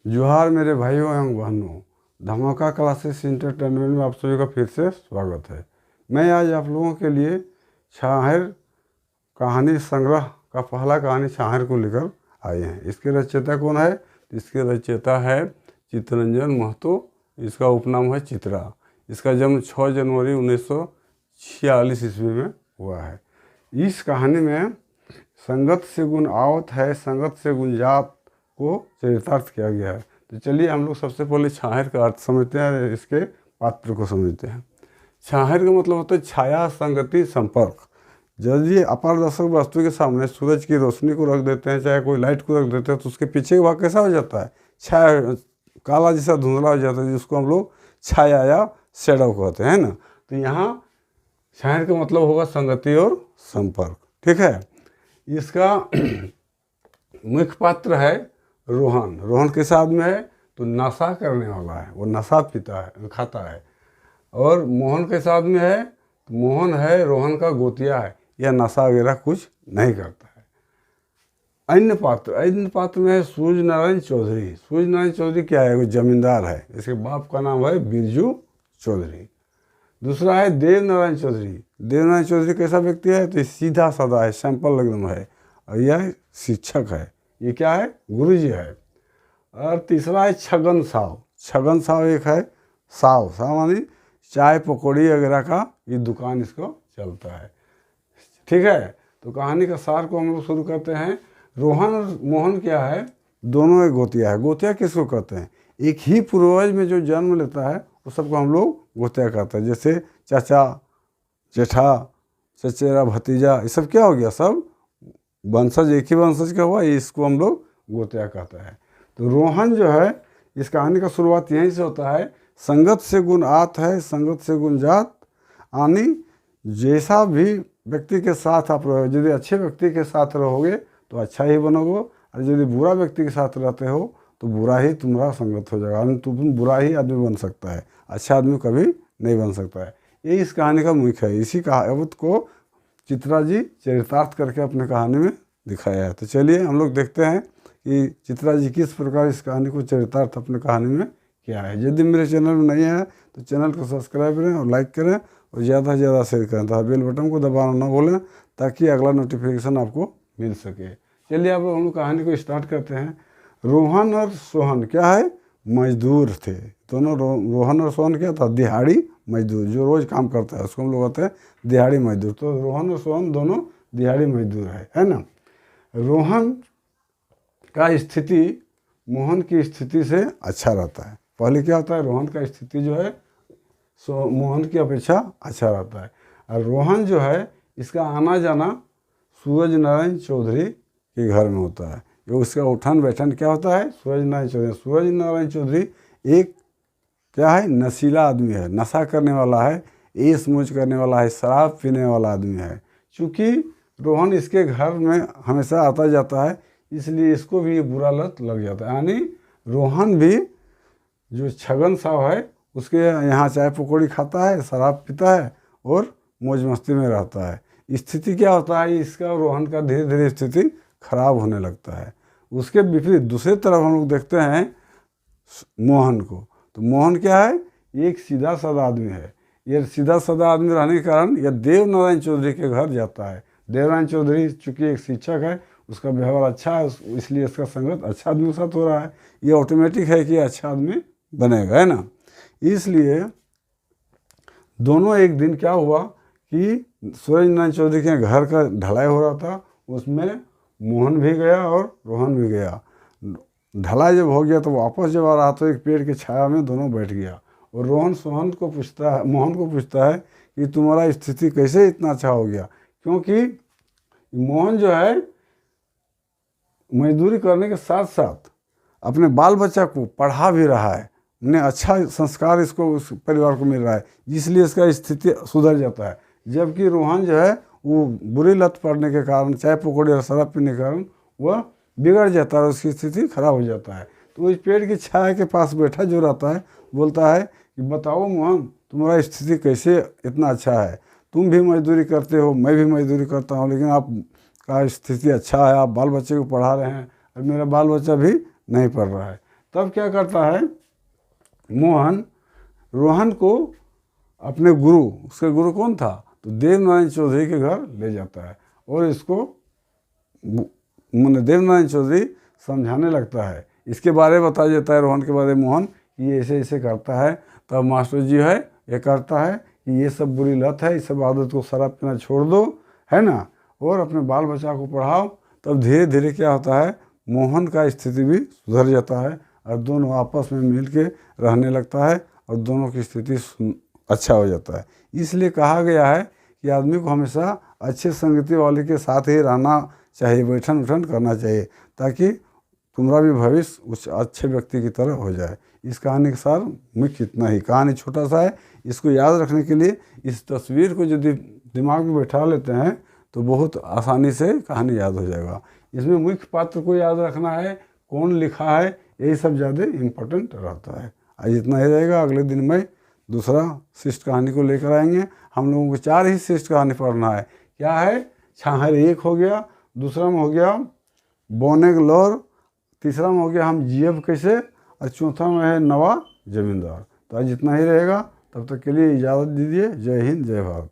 जोहार मेरे भाइयों एवं बहनों, धमाका क्लासेस इंटरटेनमेंट में आप सभी का फिर से स्वागत है। मैं आज आप लोगों के लिए छाहर कहानी संग्रह का पहला कहानी छाहर को लेकर आए हैं। इसके रचयिता कौन है? इसके रचयिता है चित्तरंजन महतो। इसका उपनाम है चित्रा। इसका जन्म 6 जनवरी 1946 ईस्वी में हुआ है। इस कहानी में संगत से गुण आवत है, संगत से गुण जात को चरितार्थ किया गया है। तो चलिए हम लोग सबसे पहले छाहर का अर्थ समझते हैं, इसके पात्र को समझते हैं। छाहर का मतलब होता है छाया, संगति, संपर्क। यदि अपारदर्शक वस्तु के सामने सूरज की रोशनी को रख देते हैं, चाहे कोई लाइट को रख देते हैं, तो उसके पीछे वह कैसा हो जाता है? छाया, काला जैसा धुंधला हो जाता है, जिसको हम लोग छाया या शेडो कहते हैं ना। तो यहाँ छाहर का मतलब होगा संगति और संपर्क। ठीक है। इसका मुख्य पात्र है रोहन। रोहन किस आदमी है? तो नशा करने वाला है, वो नशा पीता है, खाता है। और मोहन किस आदमी है? तो मोहन है रोहन का गोतिया है, यह नशा वगैरह कुछ नहीं करता है। अन्य पात्र में है सूर्य नारायण चौधरी। सूर्य नारायण चौधरी क्या है? वो जमींदार है। इसके बाप का नाम है बिरजू चौधरी। दूसरा है देव नारायण चौधरी। देव नारायण चौधरी कैसा व्यक्ति है? तो सीधा साधा है, सिंपल एकदम है, और यह शिक्षक है। ये क्या है? गुरुजी है। और तीसरा है छगन साव। छगन साव एक है साव मानी चाय पकौड़ी वगैरह का ये दुकान इसको चलता है। ठीक है। तो कहानी का सार को हम लोग शुरू करते हैं। रोहन और मोहन क्या है? दोनों एक गोतिया है। गोतिया किसको कहते हैं? एक ही पूर्वज में जो जन्म लेता है वो सबको हम लोग गोतिया कहते हैं। जैसे चाचा, जेठा, चचेरा, भतीजा, ये सब क्या हो गया? सब वंशज, एक ही वंशज का हुआ, इसको हम लोग गोतिया कहते हैं। तो रोहन जो है, इस कहानी का शुरुआत यहीं से होता है। संगत से गुण आत है, संगत से गुण जात। यानी जैसा भी व्यक्ति के साथ आप रहोगे, यदि अच्छे व्यक्ति के साथ रहोगे तो अच्छा ही बनोगे, और यदि बुरा व्यक्ति के साथ रहते हो तो बुरा ही तुम्हारा संगत हो जाएगा, यानी तुम बुरा ही आदमी बन सकता है, अच्छा आदमी कभी नहीं बन सकता है। ये इस कहानी का मुख्य है। इसी कहावत को चित्रा जी चरितार्थ करके अपने कहानी में दिखाया है। तो चलिए हम लोग देखते हैं कि चित्रा जी किस प्रकार इस कहानी को चरितार्थ अपने कहानी में किया है। यदि मेरे चैनल में नहीं है तो चैनल को सब्सक्राइब करें और लाइक करें और ज़्यादा से ज़्यादा शेयर करें, तो बेल बटन को दबाना ना भूलें ताकि अगला नोटिफिकेशन आपको मिल सके। चलिए अब हम लोग कहानी को स्टार्ट करते हैं। रोहन और सोहन क्या है? मजदूर थे दोनों। रोहन और सोहन क्या था? दिहाड़ी मजदूर, जो रोज़ काम करता है उसको हम लोग कहते हैं दिहाड़ी मजदूर। तो रोहन और सोहन दोनों दिहाड़ी मजदूर है ना। रोहन का स्थिति मोहन की स्थिति से अच्छा रहता है। पहले क्या होता है? रोहन का स्थिति जो है मोहन की अपेक्षा अच्छा रहता है। और रोहन जो है, इसका आना जाना सूरज नारायण चौधरी के घर में होता है। ये उसका उठन बैठन क्या होता है? सूरज नारायण चौधरी। सूरज नारायण चौधरी एक क्या है? नशीला आदमी है, नशा करने वाला है, ऐश मौज करने वाला है, शराब पीने वाला आदमी है। चूँकि रोहन इसके घर में हमेशा आता जाता है, इसलिए इसको भी ये बुरा लत लग जाता है। यानी रोहन भी जो छगन साहब है उसके यहाँ चाय पकौड़ी खाता है, शराब पीता है और मौज मस्ती में रहता है। स्थिति क्या होता है? इसका रोहन का धीरे धीरे स्थिति खराब होने लगता है। उसके विपरीत दूसरी तरफ हम लोग देखते हैं मोहन को। तो मोहन क्या है? एक सीधा साधा आदमी है। ये सीधा साधा आदमी रहने के कारण यह देव नारायण चौधरी के घर जाता है। देव नारायण चौधरी चूँकि एक शिक्षक है, उसका व्यवहार अच्छा है, इसलिए इसका संगत अच्छा आदमी के साथ हो रहा है। ये ऑटोमेटिक है कि अच्छा आदमी बनेगा, है ना। इसलिए दोनों एक दिन क्या हुआ कि सूरज नारायण चौधरी के घर का ढलाई हो रहा था, उसमें मोहन भी गया और रोहन भी गया। ढलाई जब हो गया तो वापस जब आ रहा तो एक पेड़ की छाया में दोनों बैठ गया। और रोहन मोहन को पूछता है कि तुम्हारा स्थिति कैसे इतना अच्छा हो गया? क्योंकि मोहन जो है मजदूरी करने के साथ साथ अपने बाल बच्चा को पढ़ा भी रहा है, उन्हें अच्छा संस्कार इसको उस परिवार को मिल रहा है, इसलिए इसका स्थिति सुधर जाता है। जबकि रोहन जो है वो बुरी लत पड़ने के कारण, चाय पकौड़ी और शराब पीने के कारण वह बिगड़ जाता है, उसकी स्थिति खराब हो जाता है। तो इस पेड़ की छाया के पास बैठा जो रहता है बोलता है कि बताओ मोहन, तुम्हारा स्थिति कैसे इतना अच्छा है? तुम भी मजदूरी करते हो, मैं भी मजदूरी करता हूँ, लेकिन आप का स्थिति अच्छा है, आप बाल बच्चे को पढ़ा रहे हैं और मेरा बाल बच्चा भी नहीं पढ़ रहा है। तब क्या करता है मोहन रोहन को अपने गुरु, उसके गुरु कौन था, तो देवनारायण चौधरी के घर ले जाता है और इसको मैंने देवनारायण चौधरी समझाने लगता है, इसके बारे में बताया जाता है रोहन के बारे में मोहन कि ये ऐसे ऐसे करता है। तब मास्टर जी है ये करता है कि ये सब बुरी लत है, इस सब आदत को शराब पीना छोड़ दो, है ना, और अपने बाल बच्चा को पढ़ाओ। तब धीरे धीरे क्या होता है मोहन का स्थिति भी सुधर जाता है और दोनों आपस में मिल के रहने लगता है और दोनों की स्थिति अच्छा हो जाता है। इसलिए कहा गया है कि आदमी को हमेशा अच्छे संगति वाले के साथ ही रहना चाहिए, बैठन उठन करना चाहिए, ताकि तुम्हारा भी भविष्य उस अच्छे व्यक्ति की तरह हो जाए। इस कहानी के सार मुख्य इतना ही। कहानी छोटा सा है, इसको याद रखने के लिए इस तस्वीर को यदि दिमाग में बैठा लेते हैं तो बहुत आसानी से कहानी याद हो जाएगा। इसमें मुख्य पात्र को याद रखना है, कौन लिखा है, यही सब ज़्यादा इम्पोर्टेंट रहता है। आज इतना ही रहेगा, अगले दिन में दूसरा शिष्ट कहानी को लेकर आएंगे। हम लोगों को 4 ही शिष्ट कहानी पढ़ना है। क्या है, छाहर एक हो गया, दूसरा में हो गया बोनेगलौर, तीसरा में हो गया हम जियब कैसे, और चौथा में है नवा जमींदार। तो आज इतना ही रहेगा, तब तक के लिए इजाज़त दीजिए। जय हिंद, जय भारत।